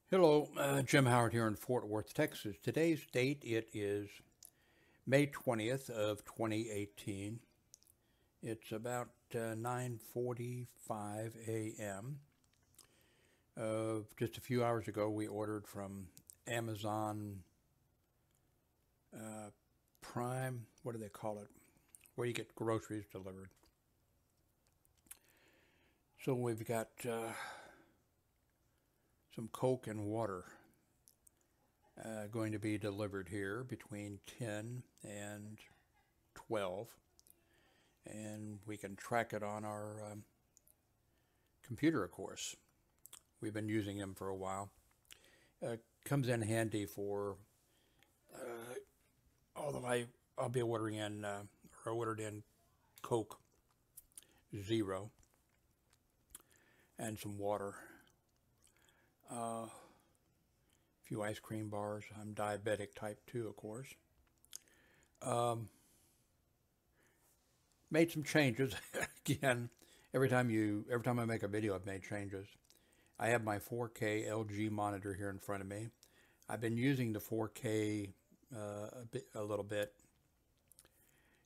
Hello, Jim Howard here in Fort Worth, Texas. Today's date it is May 20th of 2018. It's about 9:45 a.m. Just a few hours ago, we ordered from Amazon uh, Prime. What do they call it? Where you get groceries delivered. So we've got some Coke and water going to be delivered here between 10 and 12, and we can track it on our computer, of course. We've been using them for a while. Comes in handy for, although I'll be ordering in, or ordered in Coke Zero and some water. A few ice cream bars. I'm diabetic type 2, of course. Um, Made some changes again. Every time I make a video, I've made changes. I have my 4K LG monitor here in front of me. I've been using the 4K a little bit.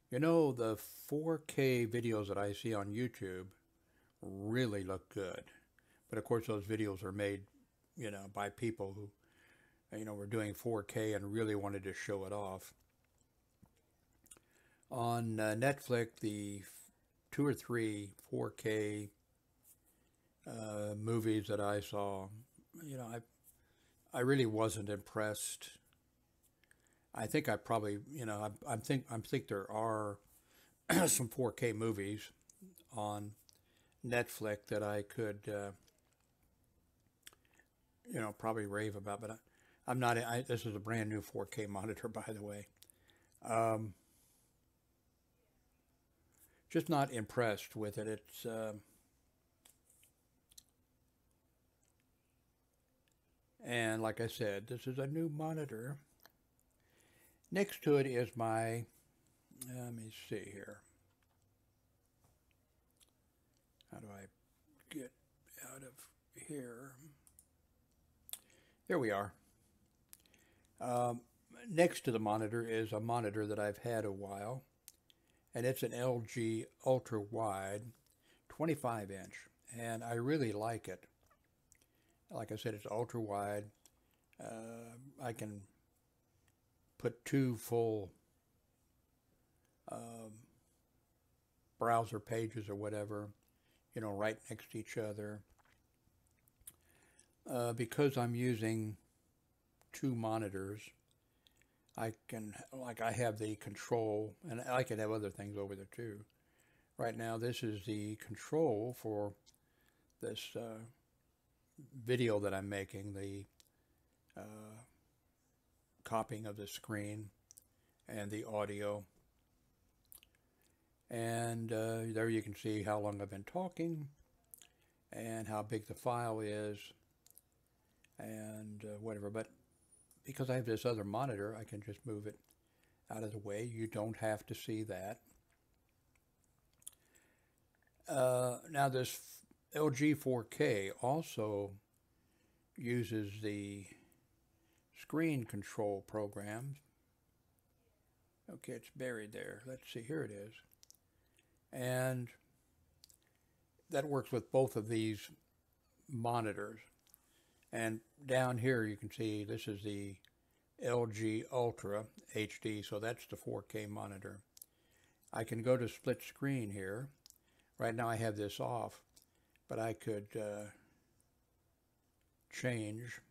You know, the 4K videos that I see on YouTube really look good. But of course, those videos are made, by people who, were doing 4K and really wanted to show it off. On Netflix, the two or three 4K movies that I saw, you know, I really wasn't impressed. I think I probably, I think there are some 4K movies on Netflix that I could, probably rave about, but I'm not. This is a brand new 4K monitor, by the way. Um, just not impressed with it. And like I said, this is a new monitor. Next to it is my. Let me see here. How do I get out of here? There we are. Um, Next to the monitor is a monitor that I've had a while, and it's an LG ultra wide 25 inch, and I really like it. Like I said, it's ultra wide. I can put two full um, browser pages or whatever, right next to each other. Because I'm using two monitors, I have the control, and I can have other things over there too. Right now, this is the control for this video that I'm making, the uh, copying of the screen and the audio. And there you can see how long I've been talking and how big the file is and whatever. But because I have this other monitor, I can just move it out of the way. You don't have to see that. Now this LG 4K also uses the screen control program. Okay, it's buried there. Let's see, here it is. And that works with both of these monitors. And down here you can see this is the LG Ultra HD, so that's the 4K monitor. I can go to split screen here. Right now I have this off, but I could change.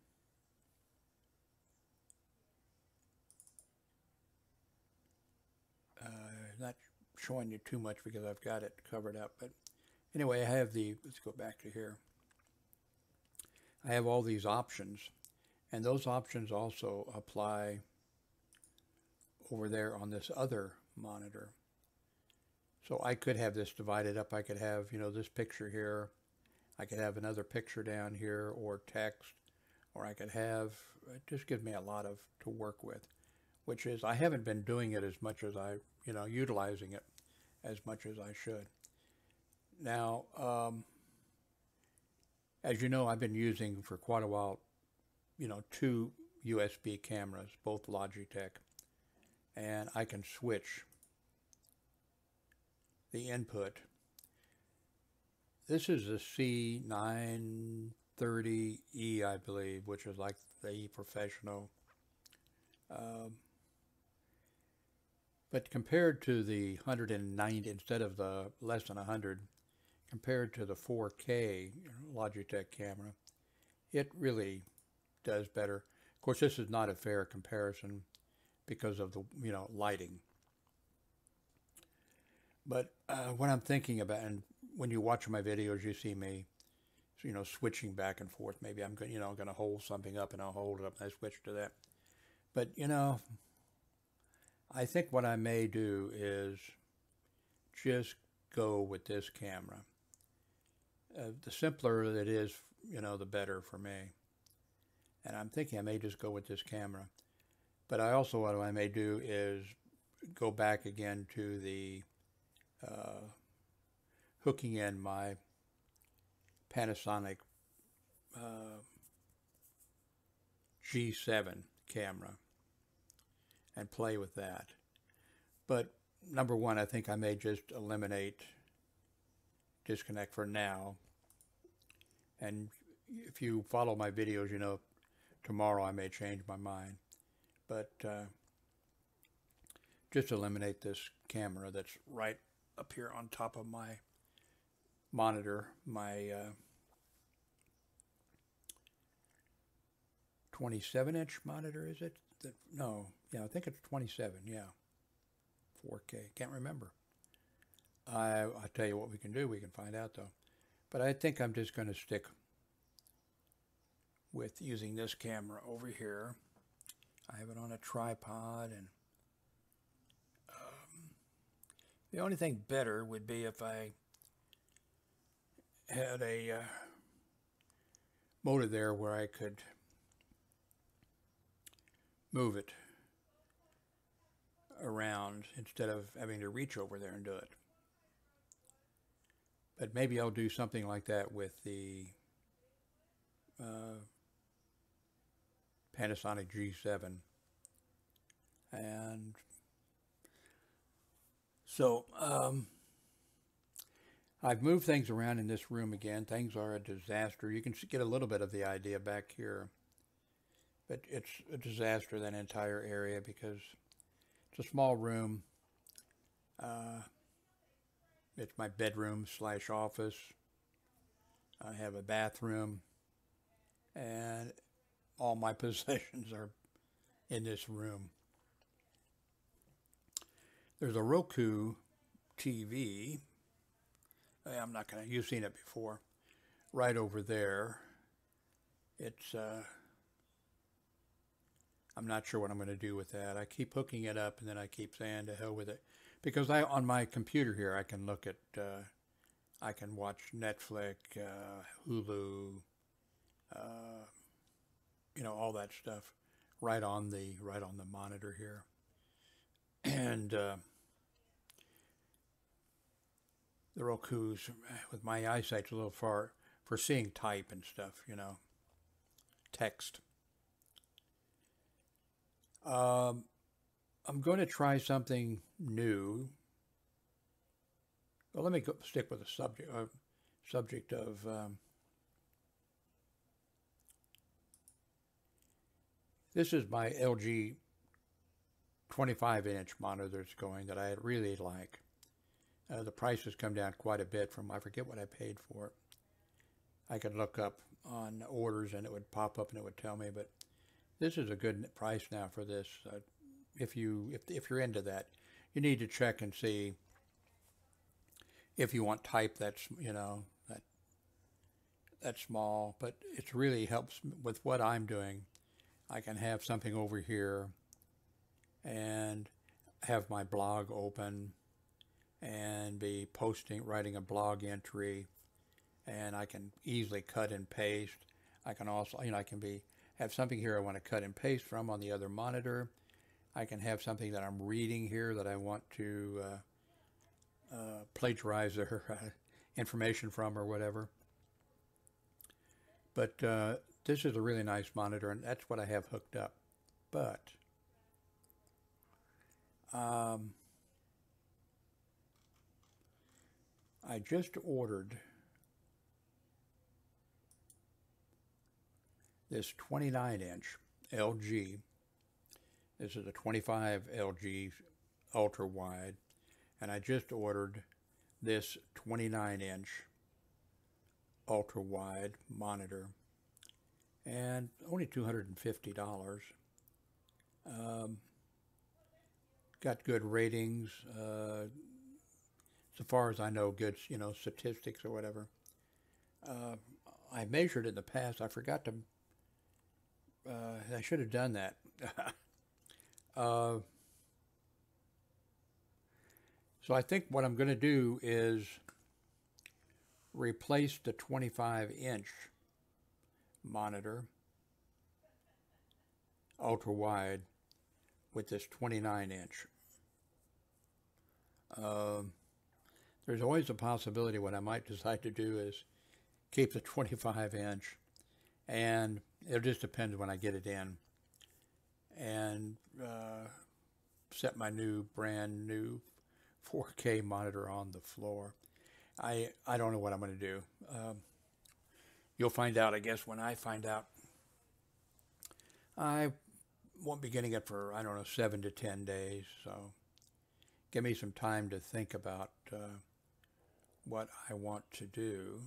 Not showing you too much because I've got it covered up, but anyway, let's go back to here. I have all these options, and those options also apply over there on this other monitor. So I could have this divided up. I could have, this picture here. I could have another picture down here or text, or I could have, it just gives me a lot to work with, which is, I haven't been doing it as much as utilizing it as much as I should. Now, as you know, I've been using for quite a while two USB cameras, both Logitech, and I can switch the input. This is a C930E, I believe, which is like the professional. But compared to the 190, instead of the less than 100, compared to the 4K Logitech camera, it really does better. Of course, this is not a fair comparison because of the lighting. But what I'm thinking about, and when you watch my videos, you see me, switching back and forth. Maybe I'm going to hold something up and I'll hold it up and I switch to that. But I think what I may do is just go with this camera. The simpler it is, the better for me. And I'm thinking I may just go with this camera. But I also, what I may do is go back again to the hooking in my Panasonic G7 camera and play with that. But number one, I think I may just disconnect for now. And if you follow my videos, tomorrow I may change my mind. But just eliminate this camera that's right up here on top of my monitor, my 27-inch monitor, is it? No, yeah, I think it's 27, yeah. 4K, can't remember. I'll tell you what we can do, we can find out though. But I think I'm just going to stick with using this camera over here. I have it on a tripod, and the only thing better would be if I had a motor there where I could move it around instead of having to reach over there and do it. But maybe I'll do something like that with the Panasonic G7. And so I've moved things around in this room again. Things are a disaster. You can get a little bit of the idea back here. But it's a disaster, that entire area, because it's a small room. It's my bedroom / office. I have a bathroom, and all my possessions are in this room. There's a Roku TV. I'm not gonna, you've seen it before. Right over there. It's, I'm not sure what I'm going to do with that. I keep hooking it up, and then I keep saying to hell with it. Because on my computer here, I can look at, I can watch Netflix, Hulu, all that stuff right on the monitor here. And the Roku's, with my eyesight's a little far for seeing type and stuff, text. I'm going to try something new. Well, let me stick with the subject of this is my LG 25-inch monitor that's going, that I really like. The price has come down quite a bit from, I forget what I paid for it. I could look up on orders and it would pop up and it would tell me, but this is a good price now for this. If you're into that, you need to check and see if you want type that's that small. But it really helps with what I'm doing. I can have something over here and have my blog open and be writing a blog entry, and I can easily cut and paste. I can also, I can have something here I want to cut and paste from on the other monitor. I can have something that I'm reading here that I want to plagiarize their information from or whatever. But this is a really nice monitor, and that's what I have hooked up. But I just ordered this 29-inch LG. This is a 25 LG ultra wide, and I just ordered this 29-inch ultra wide monitor, and only $250. Got good ratings, so far as I know, good, statistics or whatever. I measured in the past. I forgot to. I should have done that. So I think what I'm going to do is replace the 25-inch monitor, ultra wide, with this 29-inch. There's always a possibility what I might decide to do is keep the 25-inch, and it just depends when I get it in, and set my brand new 4K monitor on the floor. I don't know what I'm going to do. You'll find out, I guess, when I find out. I won't be getting it for, 7 to 10 days, so give me some time to think about what I want to do.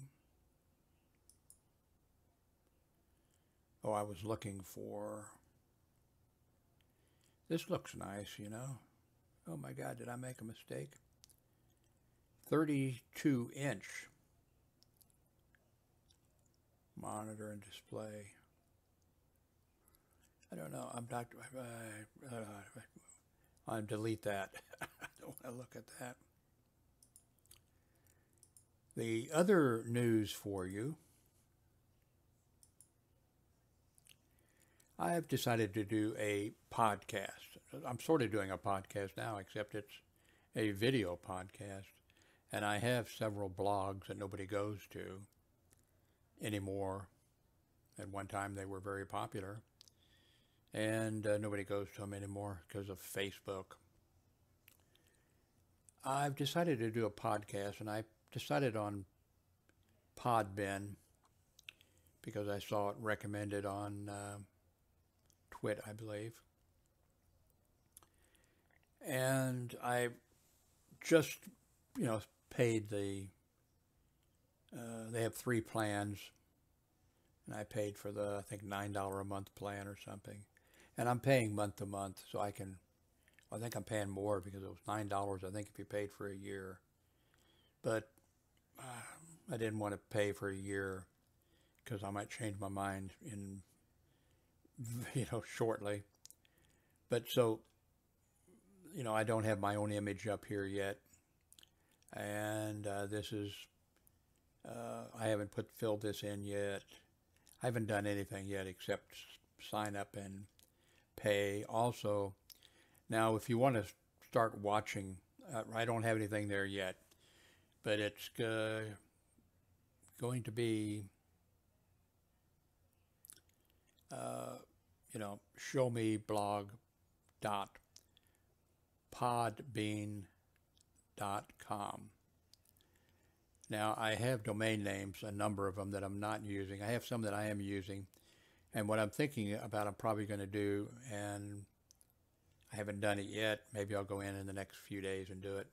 Oh, I was looking for, this looks nice, Oh my God, did I make a mistake? 32-inch monitor and display. I don't know. I'm not. I'll delete that. I don't want to look at that. The other news for you. I've decided to do a podcast. I'm sort of doing a podcast now, except it's a video podcast. And I have several blogs that nobody goes to anymore. At one time, they were very popular. And nobody goes to them anymore because of Facebook. I've decided to do a podcast, and I decided on PodBean because I saw it recommended on Twit, I believe. And I just, paid they have 3 plans, and I paid for the, I think, $9 a month plan or something. And I'm paying month to month, so I think I'm paying more because it was $9, I think, if you paid for a year. But I didn't want to pay for a year because I might change my mind in, shortly. But so, I don't have my own image up here yet. And this is, I haven't filled this in yet. I haven't done anything yet except sign up and pay. Also, now if you want to start watching, I don't have anything there yet, but it's going to be, showmeblog.podbean.com. Now, I have domain names, a number of them that I'm not using. I have some that I am using. And what I'm thinking about, I'm probably going to do, and I haven't done it yet, maybe I'll go in the next few days and do it,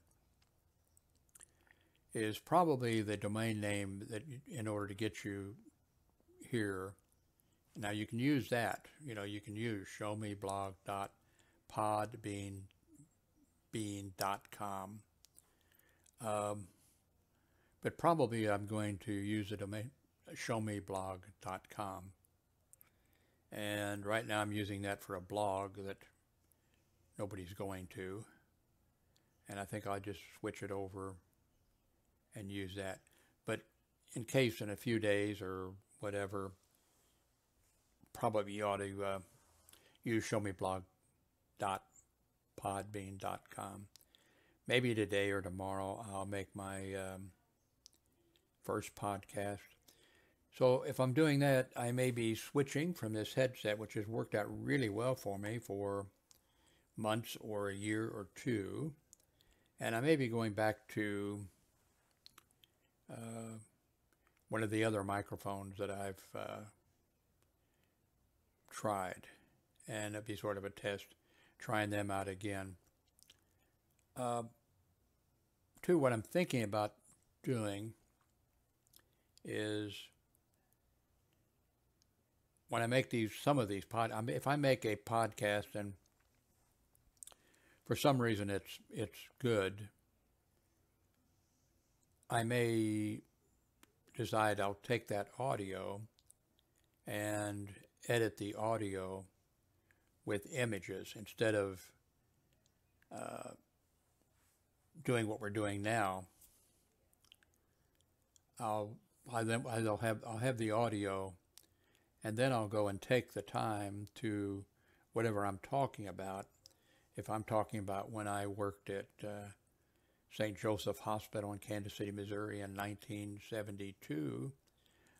is probably the domain name that in order to get you here. Now, you can use that. You can use showmeblog.podbean.com. But probably I'm going to use the domain showmeblog.com. And right now I'm using that for a blog that nobody's going to. And I think I'll just switch it over and use that. But in case in a few days or whatever, probably you ought to use showmeblog.podbean.com. Maybe today or tomorrow I'll make my first podcast. So if I'm doing that, I may be switching from this headset, which has worked out really well for me for months or a year or two, and I may be going back to uh, one of the other microphones that I've tried, and it'd be sort of a test, trying them out again. Uh, Two, what I'm thinking about doing is when I make some of these if I make a podcast and for some reason it's good, I may decide I'll take that audio and edit the audio with images instead of uh, doing what we're doing now. I'll have the audio, and then I'll go and take the time to whatever I'm talking about. If I'm talking about when I worked at St. Joseph Hospital in Kansas City, Missouri in 1972,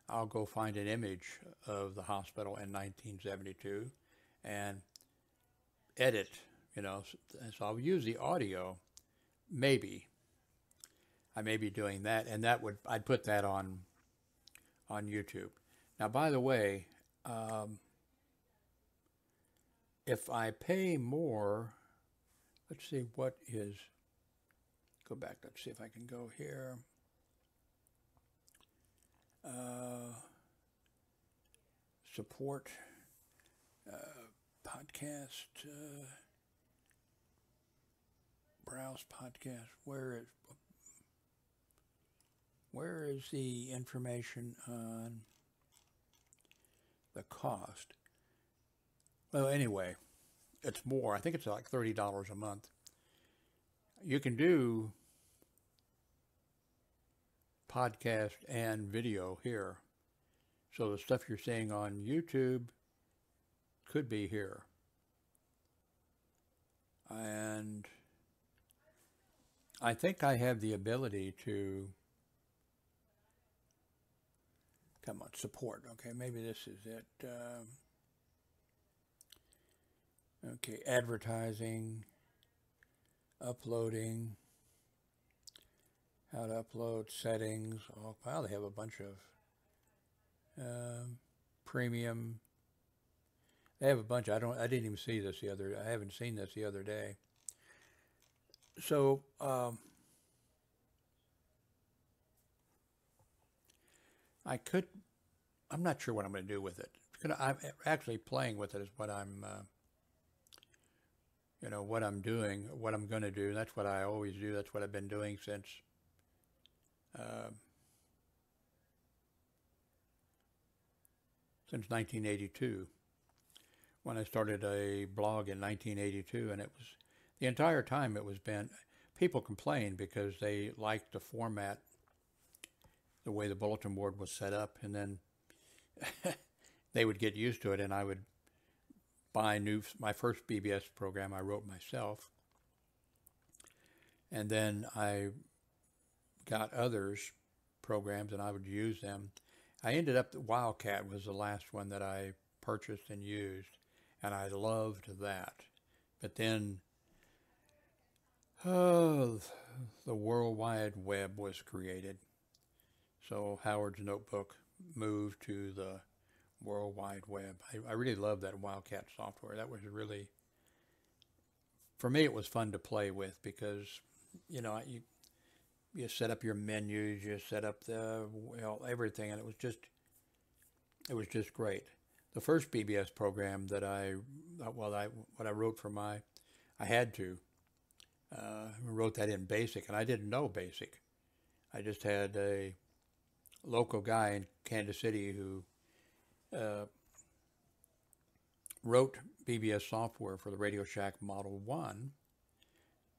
I'll go find an image of the hospital in 1972 and edit, so I'll use the audio. Maybe I may be doing that, and I'd put that on YouTube. Now, by the way, if I pay more, let's see go back, let's see if I can go here. Support podcast, browse podcast. Where is the information on the cost? Well, anyway, it's more. I think it's like $30 a month. You can do podcast and video here. So the stuff you're seeing on YouTube could be here. And I think I have the ability to, come on, support. Okay, maybe this is it. Okay, advertising, uploading, how to upload, settings. Oh, wow, they have a bunch of premium. They have a bunch. I didn't even see this I haven't seen this the other day. So I'm not sure what I'm going to do with it. I'm actually playing with it is what I'm, what I'm doing, what I'm going to do. That's what I always do. That's what I've been doing since 1982, when I started a blog in 1982, and it was the entire time it was been. People complained because they liked the format, the way the bulletin board was set up, and then they would get used to it, and I would buy my first BBS program I wrote myself, and then I got others programs and I would use them. I ended up, Wildcat was the last one that I purchased and used, and I loved that. But then the World Wide Web was created. So Howard's Notebook moved to the World Wide Web. I really love that Wildcat software. That was really, for me, it was fun to play with because, you set up your menus, you set up everything, and it was just great. The first BBS program that I wrote for I had to. Wrote that in BASIC, and I didn't know BASIC. I just had a local guy in Kansas City who wrote BBS software for the Radio Shack Model 1,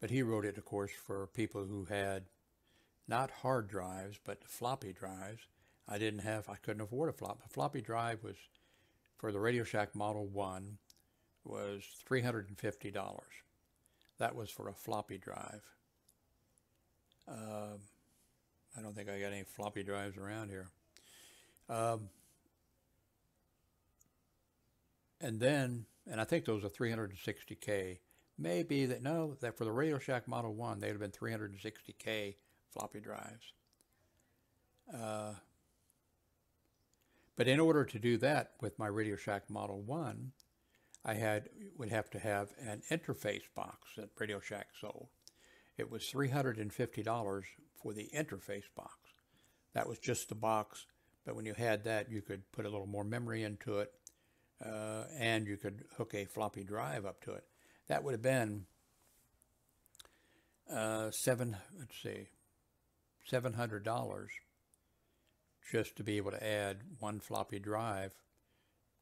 but he wrote it, of course, for people who had not hard drives, but floppy drives. I couldn't afford a floppy. A floppy drive was, for the Radio Shack Model 1, was $350. That was for a floppy drive. I don't think I got any floppy drives around here. Um, and I think those are 360K. Maybe that, no, that for the Radio Shack Model 1, they'd have been 360K floppy drives. Uh, but in order to do that with my Radio Shack Model 1, would have to have an interface box that Radio Shack sold. It was $350 for the interface box. That was just the box, but when you had that, you could put a little more memory into it, and you could hook a floppy drive up to it. That would have been $700 just to be able to add one floppy drive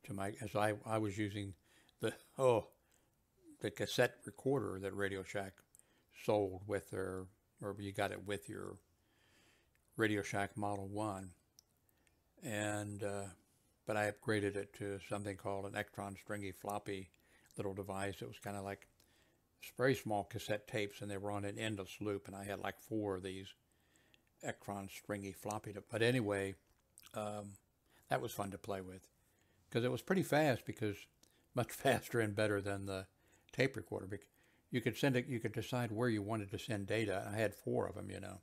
to my, as I was using the cassette recorder that Radio Shack sold with their, or you got it with your Radio Shack Model 1. And but I upgraded it to something called an Electron Stringy Floppy little device. It was kind of like very small cassette tapes, and they were on an endless loop, and I had like 4 of these Electron Stringy Floppy. But anyway, that was fun to play with because it was pretty fast, because much faster and better than the tape recorder. You could send it, you could decide where you wanted to send data. I had 4 of them, you know.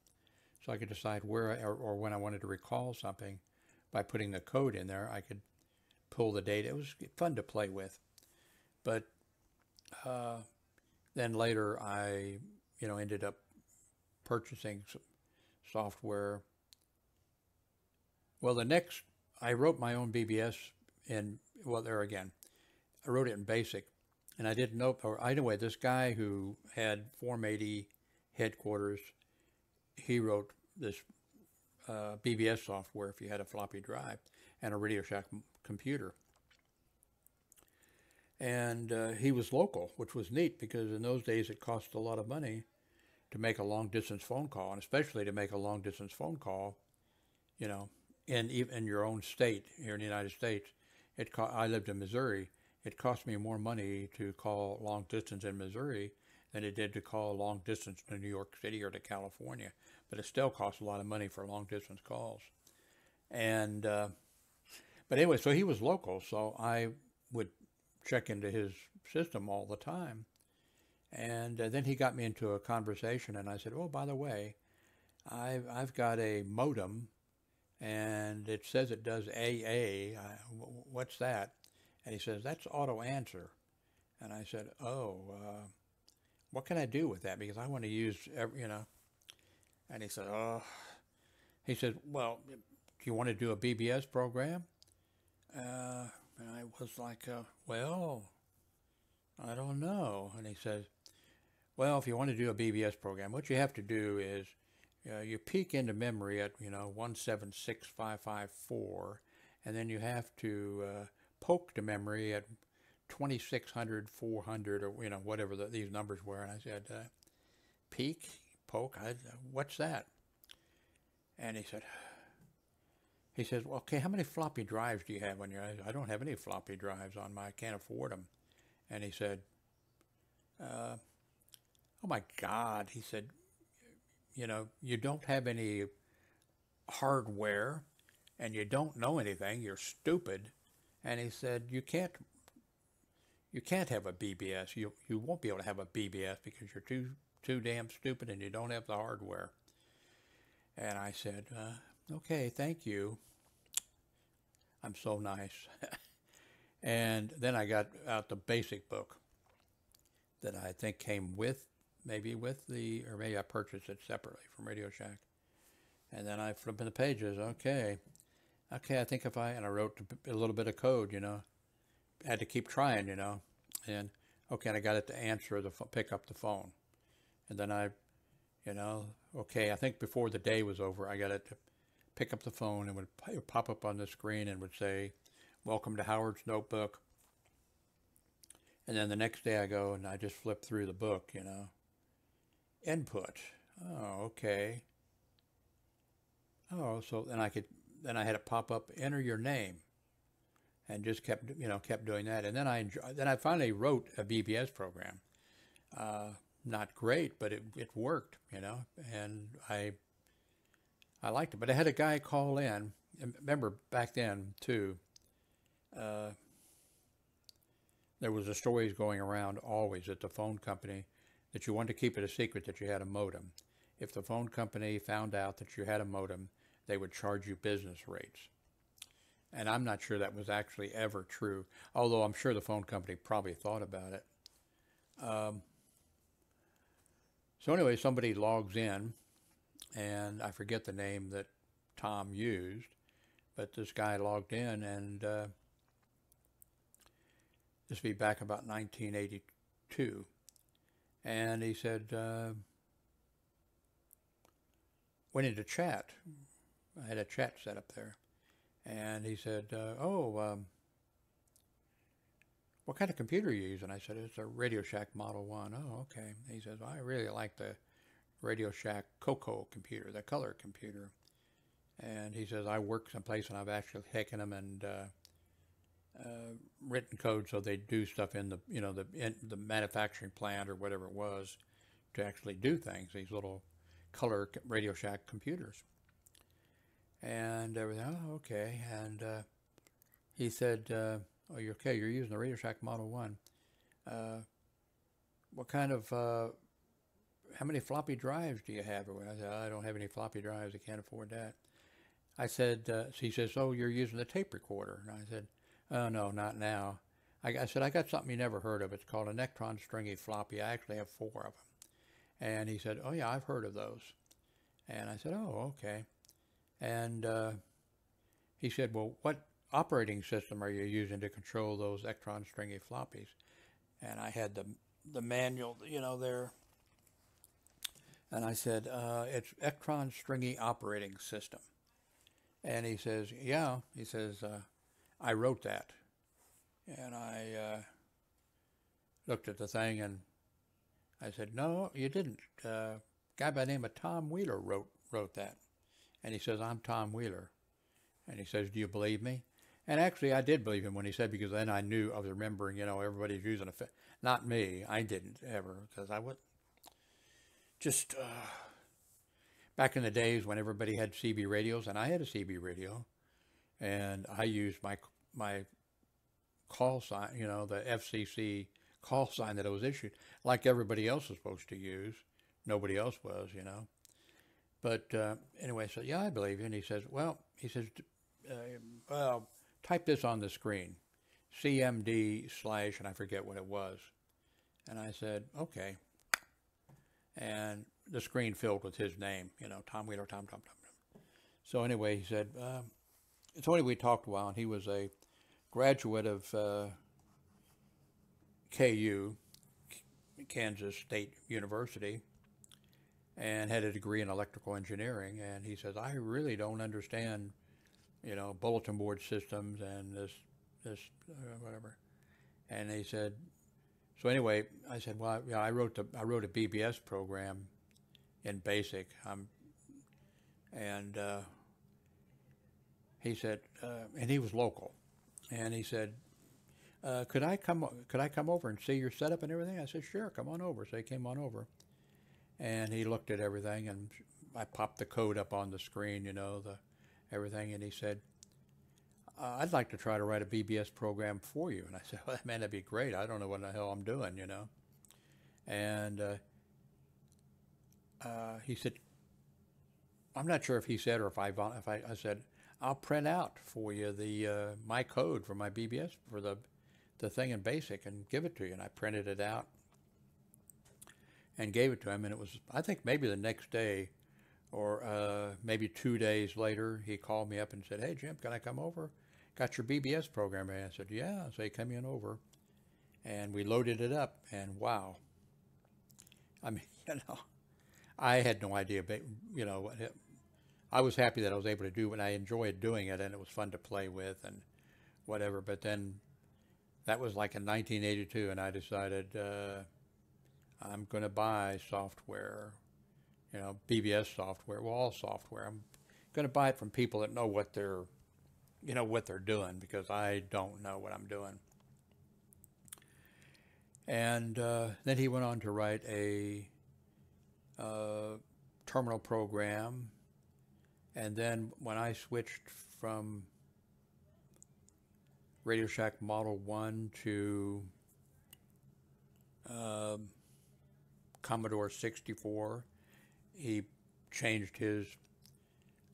So I could decide where, or when I wanted to recall something by putting the code in there, I could pull the data. It was fun to play with. But then later I, ended up purchasing software. Well, I wrote my own BBS there again, I wrote it in BASIC, and I didn't know, or anyway, this guy who had Form 80 headquarters, he wrote this BBS software if you had a floppy drive and a Radio Shack computer. And he was local, which was neat, because in those days it cost a lot of money to make a long-distance phone call, and especially to make a long-distance phone call, in your own state here in the United States. I lived in Missouri. It cost me more money to call long distance in Missouri than it did to call long distance to New York City or to California. But it still costs a lot of money for long distance calls. And but anyway, so he was local, so I would check into his system all the time. And then he got me into a conversation, and I said, "Oh, by the way, I've got a modem, and it says it does AA. What's that?" And he says, "That's auto answer." And I said, "Oh, what can I do with that? Because I want to use, And he said, he said, "Well, do you want to do a BBS program?" And I was like, "Well, I don't know." And he says, "Well, if you want to do a BBS program, what you have to do is you peek into memory at, 176554, and then you have to poke to memory at 2600, 400, or, whatever these numbers were." And I said, "Peek, poke, what's that?" And he says, "Well, okay, how many floppy drives do you have on your?" I don't have any floppy drives on my, I can't afford them. And he said, "Oh my God," he said, "you don't have any hardware, and you don't know anything, you're stupid." And he said, you can't have a BBS. You won't be able to have a BBS because you're too damn stupid and you don't have the hardware." And I said, "Okay, thank you. I'm so nice." And then I got out the basic book that I think came with, maybe I purchased it separately from Radio Shack. And then I flipped in the pages. Okay, I think and I wrote a little bit of code, had to keep trying, and okay, and I got it to answer pick up the phone. And then I think before the day was over, I got it to pick up the phone, and it would pop up on the screen and would say, "Welcome to Howard's Notebook." And then the next day I go and I just flip through the book, Input. Oh, okay. Oh, so then I had it pop up, "Enter your name," and just kept doing that. And then I finally wrote a BBS program. Not great, but it worked, and I liked it. But I had a guy call in, and remember back then too, uh, there was a stories going around always at the phone company that you wanted to keep it a secret that you had a modem. If the phone company found out that you had a modem, they would charge you business rates. And I'm not sure that was actually ever true, although I'm sure the phone company probably thought about it. Um, so anyway, somebody logs in, and I forget the name that Tom used, but this guy logged in, and this would be back about 1982. And he said, went into chat. I had a chat set up there. And he said, what kind of computer are you using? I said, it's a Radio Shack Model 1. Oh, okay. He says, well, I really like the Radio Shack Coco computer, the color computer. And he says, I work someplace and I've actually taken them and written code so they do stuff in the, the manufacturing plant or whatever it was to actually do things, these little color Radio Shack computers. And everything, oh, okay. And he said, oh, you're okay, you're using the Radio Shack Model 1. What kind of, how many floppy drives do you have? I said, I don't have any floppy drives, I can't afford that. I said, so he says, oh, you're using the tape recorder. And I said, oh, no, not now. I said, I got something you never heard of. It's called an Electron Stringy Floppy. I actually have 4 of them. And he said, oh, yeah, I've heard of those. And I said, oh, okay. And he said, well, what operating system are you using to control those Electron Stringy Floppies? And I had the manual, there. And I said, it's Electron Stringy Operating System. And he says, yeah. He says, I wrote that. And I looked at the thing and I said, no, you didn't. A guy by the name of Tom Wheeler wrote that. And he says, I'm Tom Wheeler. And he says, do you believe me? And actually, I did believe him when he said, because then I knew, I was remembering, everybody's using not me. I didn't ever, because I would just, back in the days when everybody had CB radios, and I had a CB radio, and I used my call sign, the FCC call sign that was issued, like everybody else was supposed to use. Nobody else was, But anyway, so yeah, I believe you. And he says, well, type this on the screen, CMD / and I forget what it was. And I said, okay. And the screen filled with his name, Tom Wheeler, Tom. So anyway, he said, it's only we talked a while, and he was a graduate of KU, Kansas State University, and had a degree in electrical engineering. And he says, I really don't understand, bulletin board systems and this whatever. And he said, so anyway, I said, well, yeah, I wrote a BBS program in BASIC. And he said, and he was local, and he said, could I come over and see your setup and everything? I said, sure, come on over. So he came on over. And he looked at everything, and I popped the code up on the screen, everything. And he said, I'd like to try to write a BBS program for you. And I said, well, man, that'd be great. I don't know what the hell I'm doing, And he said, I'm not sure if he said or if I said, I'll print out for you my code for my BBS for the thing in BASIC and give it to you. And I printed it out and gave it to him, and it was, I think maybe the next day or maybe 2 days later, he called me up and said, hey, Jim, can I come over? Got your BBS program? And I said, yeah. So he came in over, and we loaded it up, and wow. I mean, I had no idea, but, I was happy that I was able to do it, and I enjoyed doing it, and it was fun to play with and whatever. But then that was like in 1982, and I decided, I'm going to buy software, BBS software, all software. I'm going to buy it from people that know what they're doing, because I don't know what I'm doing. And then he went on to write a terminal program. And then when I switched from Radio Shack Model 1 to Commodore 64. He changed his,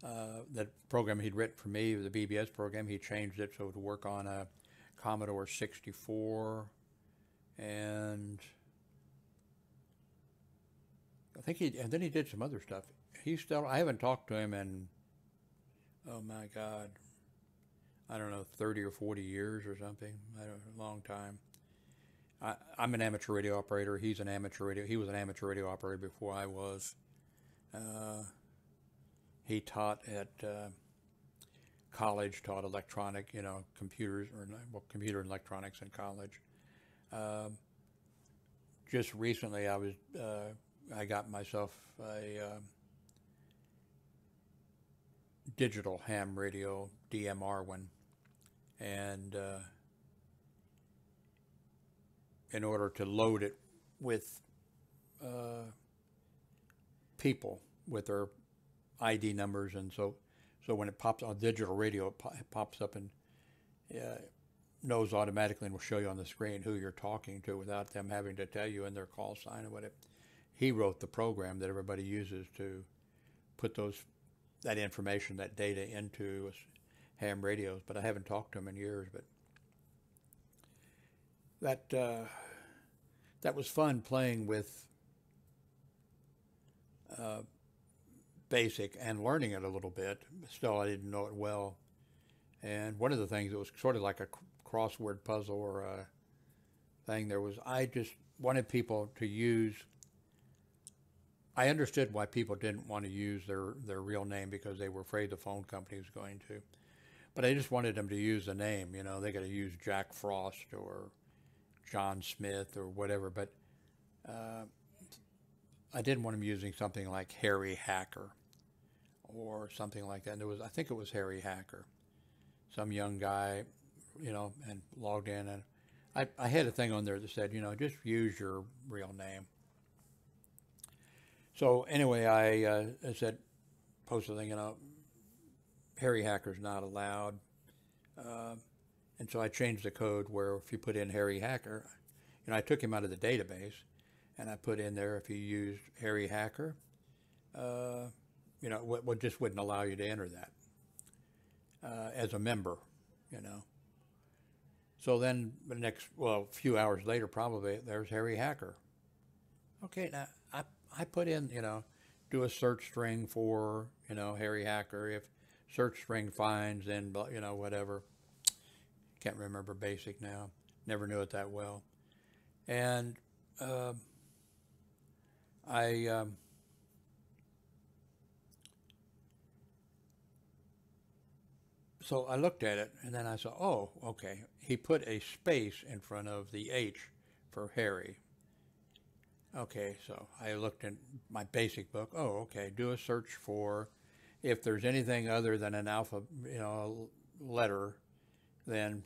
that program he'd written for me, the BBS program, he changed it so to work on a Commodore 64. And and then he did some other stuff. I haven't talked to him in, oh my God, I don't know, 30 or 40 years or something. A long time. I'm an amateur radio operator. He was an amateur radio operator before I was. He taught at college, taught electronic, computers, computer and electronics in college. Just recently, I got myself a digital ham radio, DMR one, and in order to load it with people with their ID numbers, and so when it pops on digital radio, it pops up and knows automatically and will show you on the screen who you're talking to without them having to tell you in their call sign or whatever. He wrote the program that everybody uses to put that information, that data into ham radios, but I haven't talked to him in years. But that was fun playing with BASIC and learning it a little bit. Still, I didn't know it well. And one of the things that was sort of like a crossword puzzle or a thing, I just wanted people to use. I understood why people didn't want to use their real name because they were afraid the phone company was going to. But I just wanted them to use the name. They got to use Jack Frost or John Smith or whatever. But I didn't want them using something like Harry Hacker or something like that. And I think it was Harry Hacker, some young guy, and logged in. And I had a thing on there that said, just use your real name. So anyway, I said, posted a thing, Harry Hacker's not allowed. And so I changed the code where if you put in Harry Hacker, I took him out of the database, and I put in there if you used Harry Hacker, what just wouldn't allow you to enter that as a member, So then the next, few hours later, probably, there's Harry Hacker. Okay, now I put in, do a search string for, Harry Hacker. If search string finds, then, whatever. Can't remember BASIC now. Never knew it that well. And so I looked at it, and then I saw, oh, okay. He put a space in front of the H for Harry. Okay, so I looked in my BASIC book. Oh, okay, do a search for if there's anything other than an alpha, letter, then,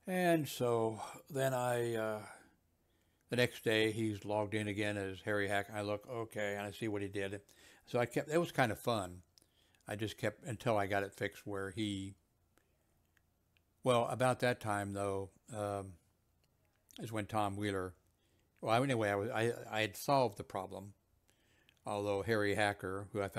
And so then the next day he's logged in again as Harry Hack. I look, okay, and I see what he did. So it was kind of fun. I just kept until I got it fixed where about that time though, is when Tom Wheeler, anyway, I had solved the problem. Although Harry Hacker, who I'm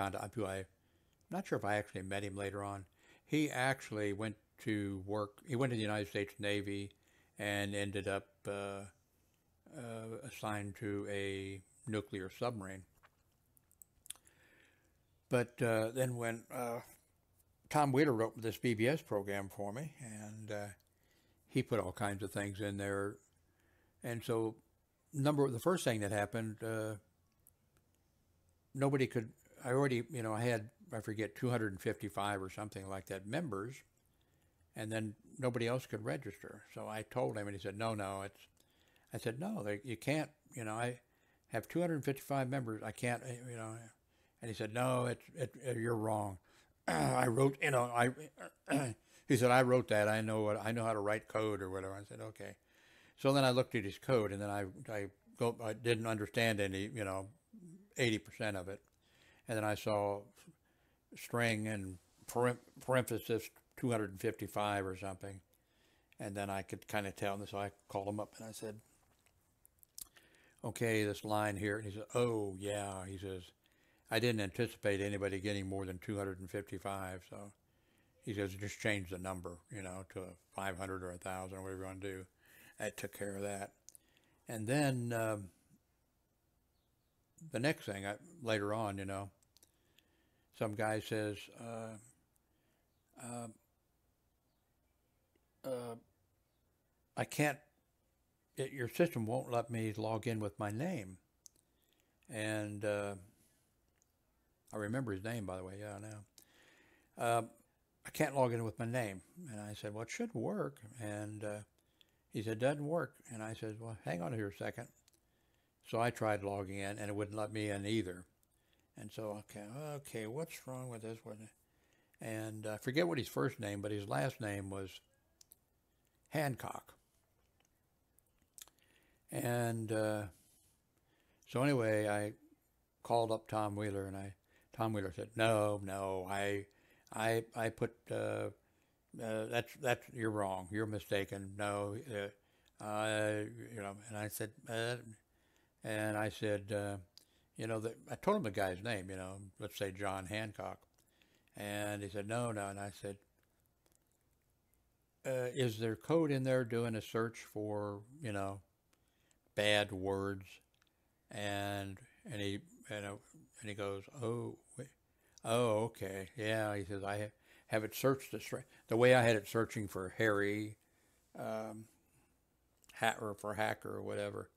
not sure if I actually met him later on, he actually went to work. He went to the United States Navy and ended up assigned to a nuclear submarine. But then when Tom Wheeler wrote this BBS program for me, and he put all kinds of things in there, and so the first thing that happened, nobody could. I had, I forget, 255 or something like that members, and then nobody else could register. So I told him, and he said, no, I said, no, you can't, I have 255 members, I can't, and he said, no, you're wrong. I wrote, he said, I wrote that, I know how to write code or whatever. I said, okay. So then I looked at his code, and then I didn't understand any, 80% of it. And then I saw string and parenthesis 255 or something. And then I could kind of tell. And so I called him up and I said, okay, this line here. And he said, oh, yeah. He says, I didn't anticipate anybody getting more than 255. So he says, just change the number, to 500 or 1,000 or whatever you want to do. I took care of that. And then the next thing, later on, some guy says, I can't, your system won't let me log in with my name. And I remember his name, by the way, yeah, now. I can't log in with my name. And I said, well, it should work. And he said, it doesn't work. And I said, well, hang on here a second. So I tried logging in, and it wouldn't let me in either. And so, okay, what's wrong with this one? And I forget what his first name, but his last name was Hancock. And so anyway, I called up Tom Wheeler, and Tom Wheeler said, no, I put that's you're wrong, you're mistaken. No, and I said, that I told him the guy's name, let's say John Hancock, and he said no, and I said, is there code in there doing a search for bad words, and he goes, okay, yeah. He says, I have it searched the way I had it searching for Harry, or for hacker or whatever.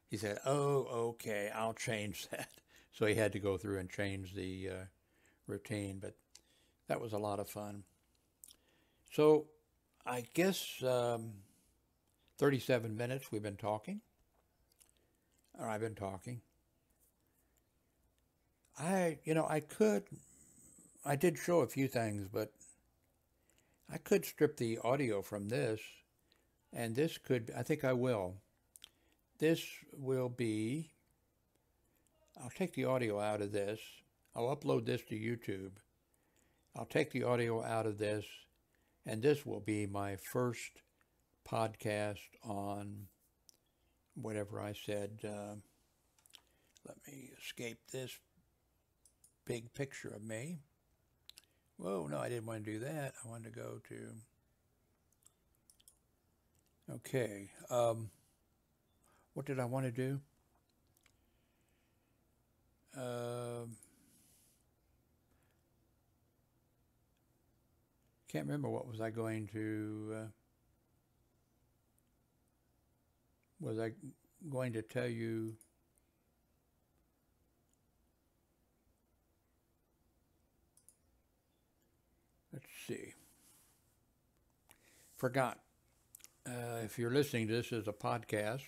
He said, okay, I'll change that. So he had to go through and change the routine, but that was a lot of fun. So I guess 37 minutes we've been talking. Or I've been talking. I did show a few things, but I could strip the audio from this, and I think I will. This will be, I'll take the audio out of this. I'll upload this to YouTube. I'll take the audio out of this, and this will be my first podcast on whatever I said. Let me escape this big picture of me. Whoa, no, I didn't want to do that. I wanted to go to, okay, what did I want to do? Can't remember what was I going to, was I going to tell you? Let's see. Forgot. If you're listening to this as a podcast,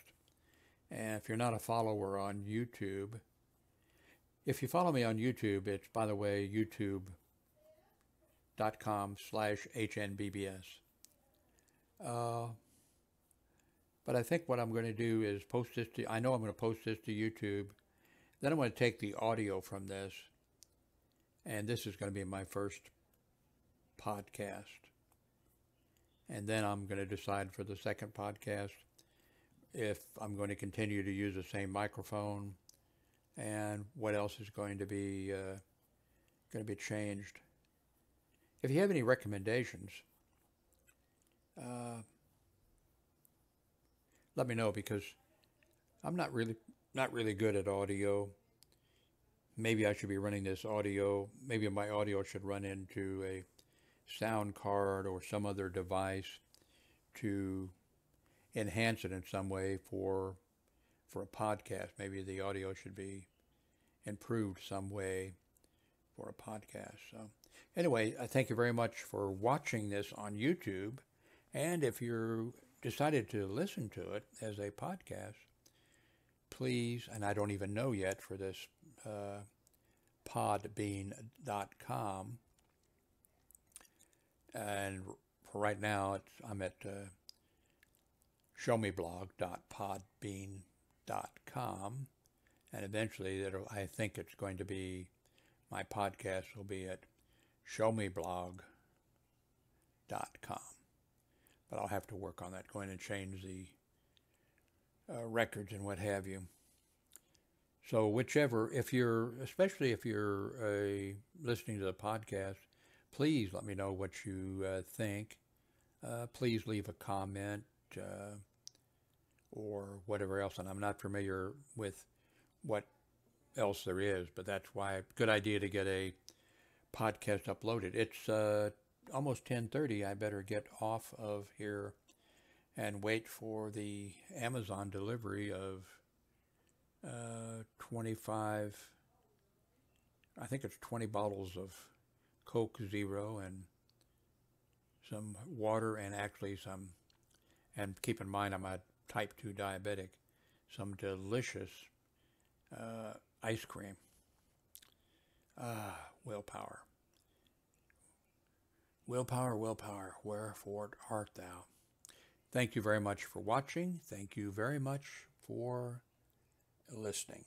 and if you're not a follower on YouTube, if you follow me on YouTube, it's, by the way, youtube.com/HNBBS. But I think what I'm going to do is post this to, I know I'm going to post this to YouTube. Then I'm going to take the audio from this, and this is going to be my first podcast. And then I'm going to decide for the second podcast if I'm going to continue to use the same microphone and what else is going to be changed. If you have any recommendations, let me know, because I'm not really good at audio. Maybe I should be running this audio. Maybe my audio should run into a sound card or some other device to enhance it in some way for a podcast. Maybe the audio should be improved some way for a podcast. So anyway, I thank you very much for watching this on YouTube. And if you decided to listen to it as a podcast, please, and I don't even know yet for this PodBean.com. And for right now, I'm at showmeblog.podbean.com, and eventually I think it's going to be, my podcast will be at showmeblog.com. But I'll have to work on that, go in and change the records and what have you. So whichever, especially if you're listening to the podcast, please let me know what you think. Please leave a comment or whatever else. And I'm not familiar with what else there is, but that's why good idea to get a podcast uploaded. It's almost 10:30. I better get off of here and wait for the Amazon delivery of 25, I think it's 20 bottles of Coke Zero and some water, and actually and keep in mind I'm a type 2 diabetic, some delicious ice cream. Willpower. Willpower, willpower, wherefore art thou? Thank you very much for watching. Thank you very much for listening.